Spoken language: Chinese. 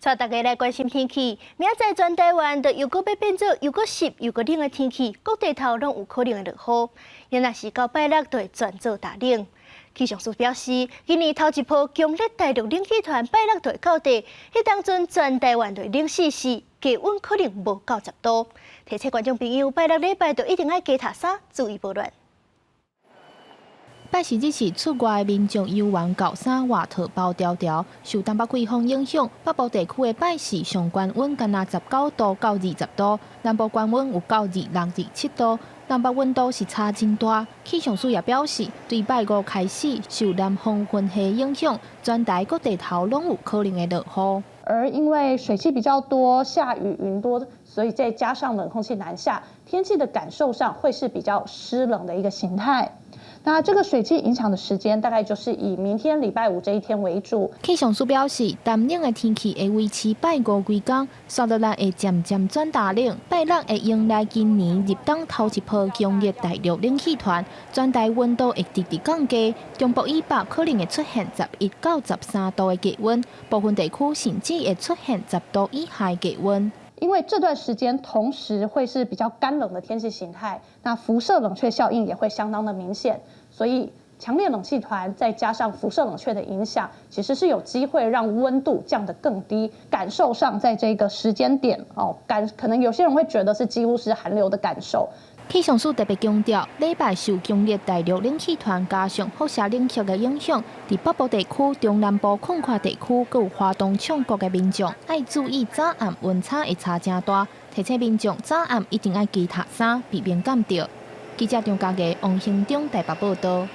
带大家来关心天气。明仔全台湾都又搁要变做又搁湿又搁冷的天气，各地头拢有可能会落雨。因若是到拜六就会转做大冷。气象署表示，今年头一波强烈大陆冷气团拜六就会到地，迄当阵全台湾就会冷死死，气温可能无到10度。提醒观众朋友，拜六礼拜就一定要加套衫，注意保暖。 拜四日是出外的民众有玩高衫、外套包条条。受东北季风影响，北部地区的拜四上关温干那19度到20度，南部关温有到27度，南北温度是差真大。气象署也表示，对拜五开始受南风混合影响，全台各地头拢有可能会落雨。而因为水汽比较多，下雨云多，所以再加上冷空气南下，天气的感受上会是比较湿冷的一个形态。 那这个水汽影响的时间大概就是以明天礼拜五这一天为主。气象署表示，寒冷的天气会维持拜五几天，接落来会渐渐转大冷。拜六会迎来今年入冬头一波强烈大陆冷气团，全台温度会直直降低，中部以北可能会出现11到13度的低温，部分地区甚至会出现10度以下的低温。 因为这段时间同时会是比较干冷的天气形态，那辐射冷却效应也会相当的明显，所以强烈冷气团再加上辐射冷却的影响，其实是有机会让温度降得更低。感受上，在这个时间点可能有些人会觉得是几乎是寒流的感受。 气象署特别强调，礼拜受强烈大陆冷气团加上辐射冷却的影响，伫北部地区、中南部空旷地区，佮有花东唱国的民众，要注意早暗温差会差真大，提醒民众早暗一定要加套衫，避免感着。记者张家嘅王兴忠台北报道。